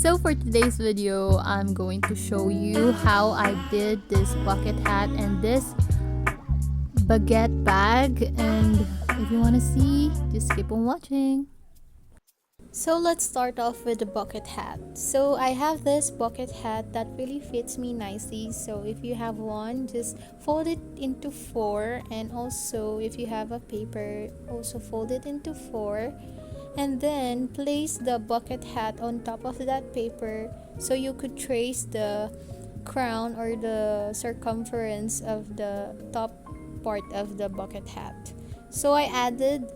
So for today's video, I'm going to show you how I did this bucket hat and this baguette bag, and if you want to see, just keep on watching. So let's start off with the bucket hat. So I have this bucket hat that really fits me nicely. So if you have one, just fold it into 4, and also if you have a paper, also fold it into 4, and then place the bucket hat on top of that paper so you could trace the crown or the circumference of the top part of the bucket hat. So I added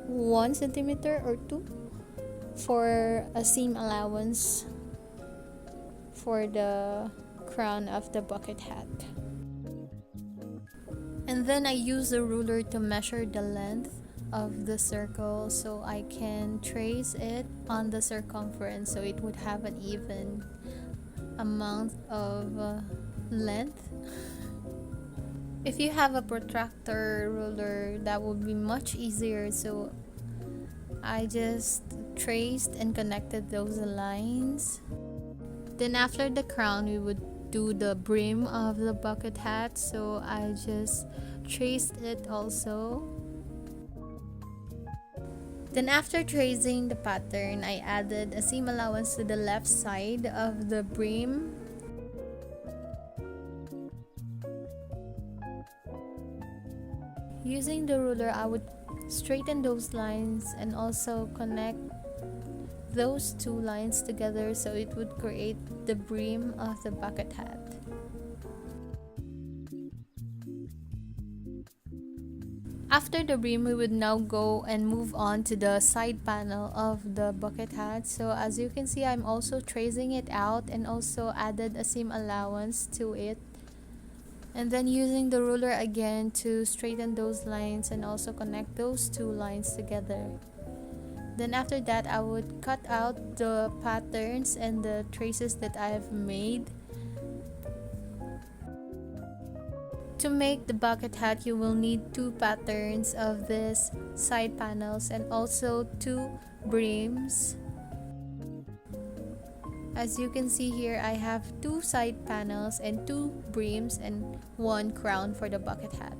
1 centimeter or 2 for a seam allowance for the crown of the bucket hat. And then I use a ruler to measure the length of the circle so I can trace it on the circumference so it would have an even amount of length. If you have a protractor ruler, that would be much easier, so I just traced and connected those lines. Then after the crown, we would do the brim of the bucket hat, so I just traced it also. Then after tracing the pattern, I added a seam allowance to the left side of the brim. Using the ruler, I would straighten those lines and also connect those 2 lines together so it would create the brim of the bucket hat. After the brim, we would now go and move on to the side panel of the bucket hat. So as you can see, I'm also tracing it out and also added a seam allowance to it. And then using the ruler again to straighten those lines and also connect those 2 lines together. Then after that, I would cut out the patterns and the traces that I have made. To make the bucket hat, you will need 2 patterns of this side panels and also 2 brims. As you can see here, I have 2 side panels and 2 brims and 1 crown for the bucket hat.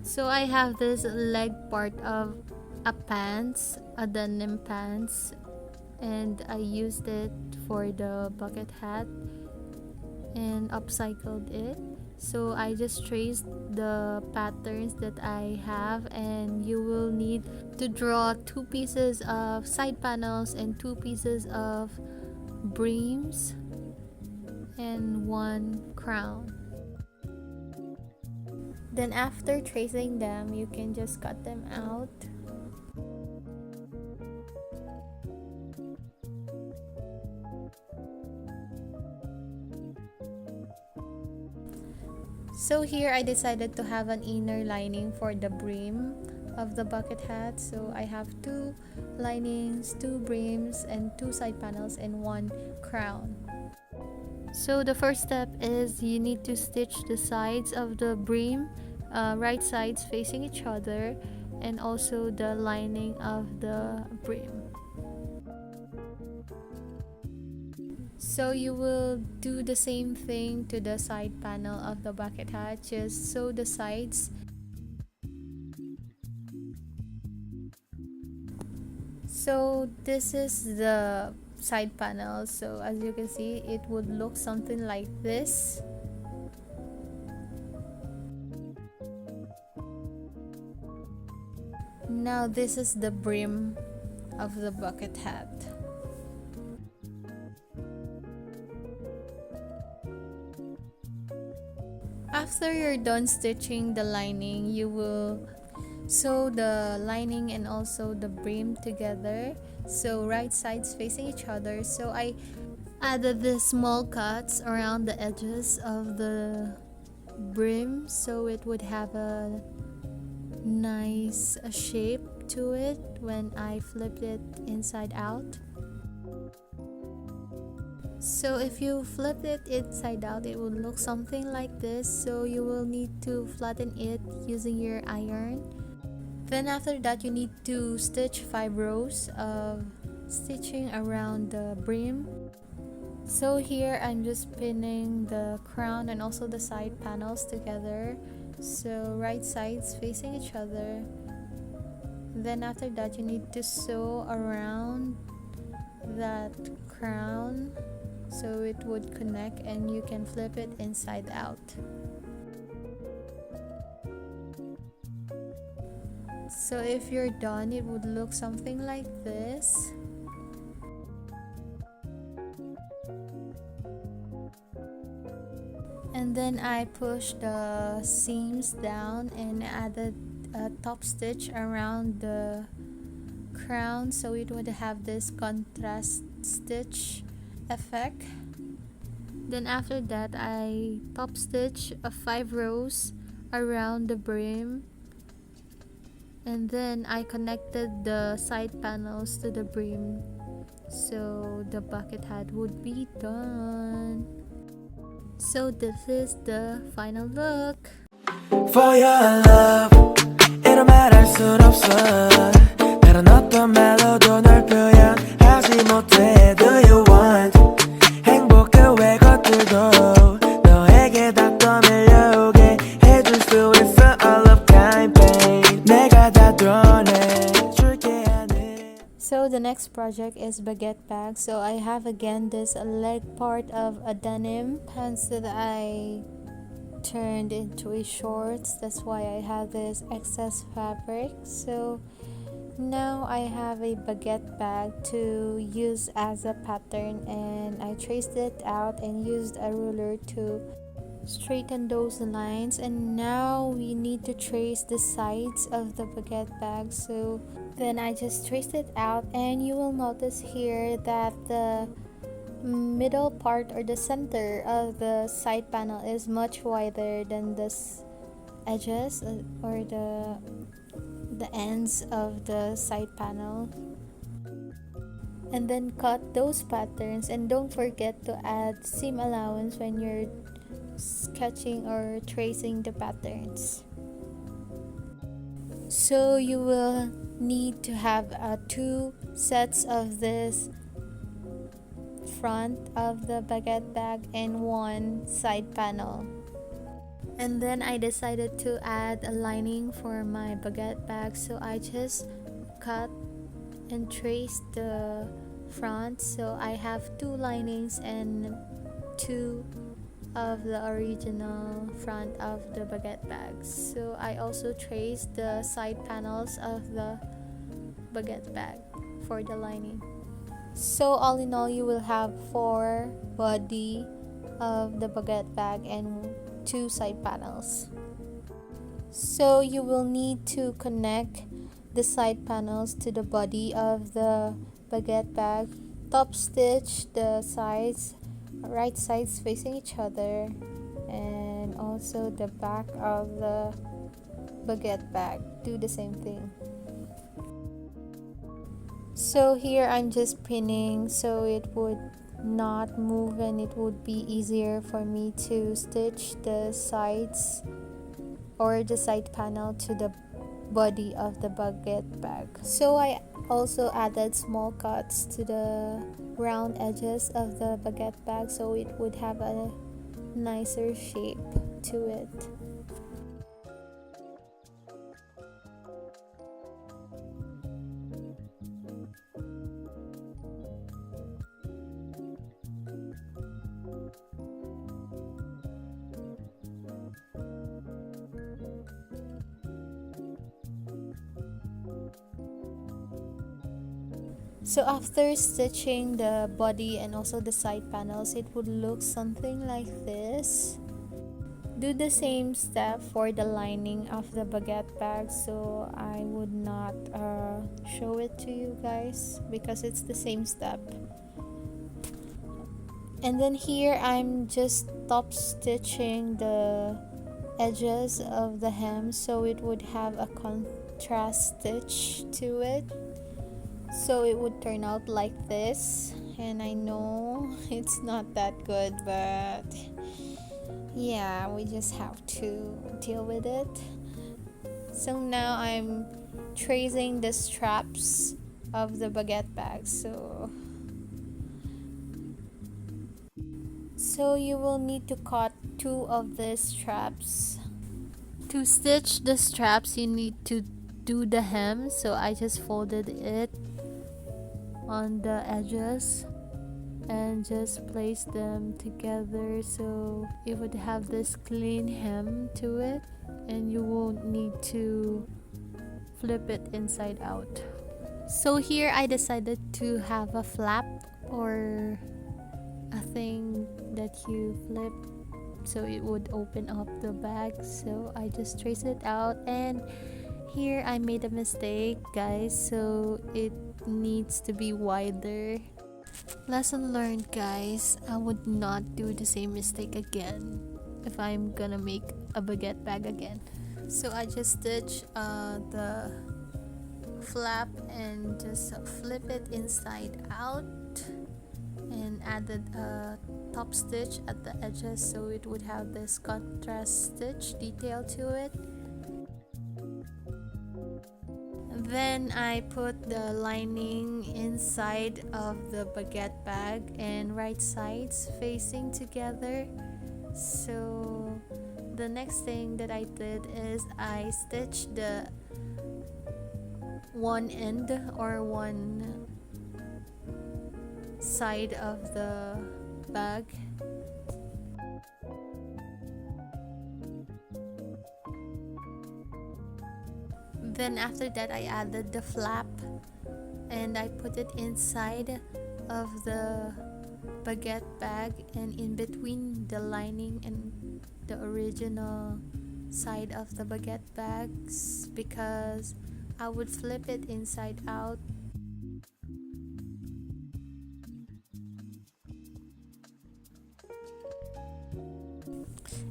So I have this leg part of a pants, a denim pants, and I used it for the bucket hat and upcycled it. So I just traced the patterns that I have, and you will need to draw 2 pieces of side panels and 2 pieces of brims and 1 crown. Then after tracing them, you can just cut them out. So here I decided to have an inner lining for the brim of the bucket hat. So I have 2 linings, 2 brims, and 2 side panels and 1 crown. So the first step is you need to stitch the sides of the brim, right sides facing each other, and also the lining of the brim. So you will do the same thing to the side panel of the bucket hat. Just sew the sides. So this is the side panel. So as you can see, it would look something like this. Now this is the brim of the bucket hat. After you're done stitching the lining, you will sew the lining and also the brim together, so right sides facing each other. So I added the small cuts around the edges of the brim so it would have a nice shape to it when I flipped it inside out. So if you flip it inside out, it will look something like this. So you will need to flatten it using your iron. Then after that, you need to stitch 5 rows of stitching around the brim. So here I'm just pinning the crown and also the side panels together, so right sides facing each other. Then after that you need to sew around that crown so it would connect and you can flip it inside out. So if you're done, it would look something like this. And then I pushed the seams down and added a top stitch around the crown so it would have this contrast stitch effect. Then after that I top stitch 5 rows around the brim, and then I connected the side panels to the brim so the bucket hat would be done. So this is the final look. For your love 이런 말할 순 없어 다른 어떤 말로도 널 표현하지 못해. Do you want 행복 그 외 것들도 너에게 다 떠밀려오게 해줄 수 있어. All of kind pain 내가 다 드러내줄게. So the next project is Baguette Bag. So I have again this leg part of a denim pants that I turned into a shorts. That's why I have this excess fabric. So now I have a baguette bag to use as a pattern, and I traced it out and used a ruler to straighten those lines. And now we need to trace the sides of the baguette bag. So then I just traced it out, and you will notice here that the middle part or the center of the side panel is much wider than the edges or the ends of the side panel. And then cut those patterns, and don't forget to add seam allowance when you're sketching or tracing the patterns. So you will need to have 2 sets of this front of the baguette bag and 1 side panel. And then I decided to add a lining for my baguette bag, so I just cut and traced the front. So I have 2 linings and 2 of the original front of the baguette bag. So I also traced the side panels of the baguette bag for the lining. So all in all, you will have 4 body of the baguette bag and 2 side panels. So you will need to connect the side panels to the body of the baguette bag, top stitch the sides, right sides facing each other, and also the back of the baguette bag. Do the same thing. So here I'm just pinning so it would not move and it would be easier for me to stitch the sides or the side panel to the body of the baguette bag. So I also added small cuts to the round edges of the baguette bag so it would have a nicer shape to it. So after stitching the body and also the side panels, it would look something like this. Do the same step for the lining of the baguette bag, so I would not show it to you guys because it's the same step. And then here I'm just top stitching the edges of the hem so it would have a contrast stitch to it, so it would turn out like this. And I know it's not that good, but yeah, we just have to deal with it. So now I'm tracing the straps of the baguette bag. So you will need to cut two of these straps. To stitch the straps, you need to do the hem, so I just folded it on the edges and just place them together so it would have this clean hem to it, and you won't need to flip it inside out. So here I decided to have a flap or a thing that you flip so it would open up the bag. So I just trace it out, and here I made a mistake, guys, so it needs to be wider. Lesson learned, guys. I would not do the same mistake again if I'm gonna make a baguette bag again. So I just stitch the flap and just flip it inside out and added a top stitch at the edges so it would have this contrast stitch detail to it. Then I put the lining inside of the baguette bag and right sides facing together. So the next thing that I did is I stitched the one end or one side of the bag. Then after that I added the flap and I put it inside of the baguette bag and in between the lining and the original side of the baguette bags, because I would flip it inside out.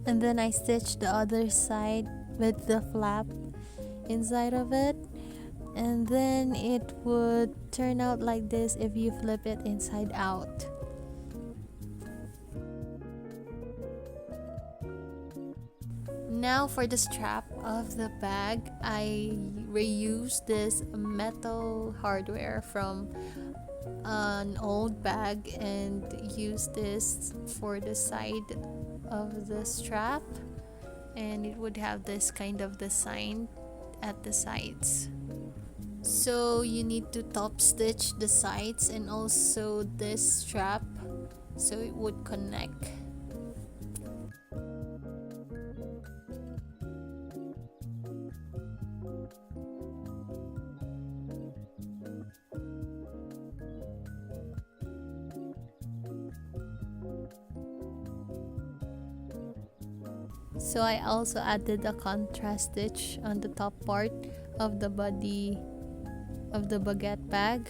And then I stitched the other side with the flap inside of it, and then it would turn out like this if you flip it inside out. Now for the strap of the bag, I reused this metal hardware from an old bag and used this for the side of the strap, and it would have this kind of design at the sides. So you need to top stitch the sides and also this strap so it would connect. So I also added a contrast stitch on the top part of the body of the baguette bag.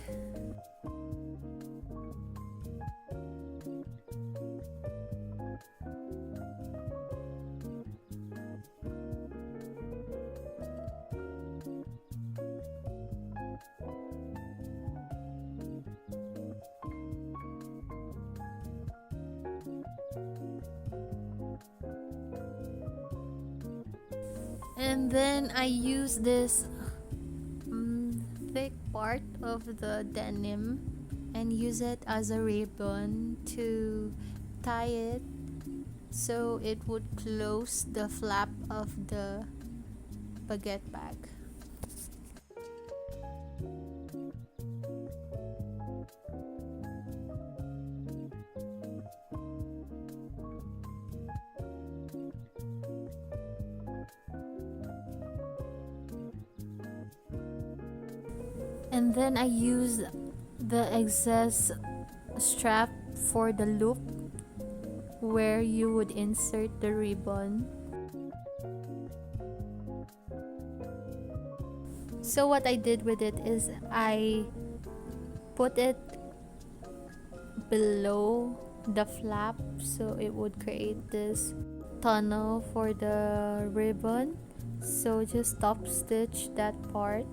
And then I use this thick part of the denim and use it as a ribbon to tie it so it would close the flap of the baguette bag. And then I use the excess strap for the loop where you would insert the ribbon. So what I did with it is I put it below the flap so it would create this tunnel for the ribbon. So just top stitch that part.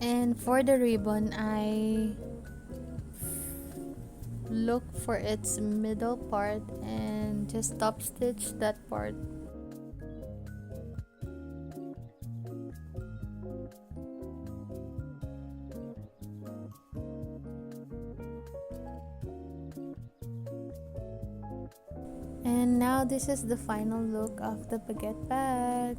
And for the ribbon, I look for its middle part and just top stitch that part. And now this is the final look of the baguette bag.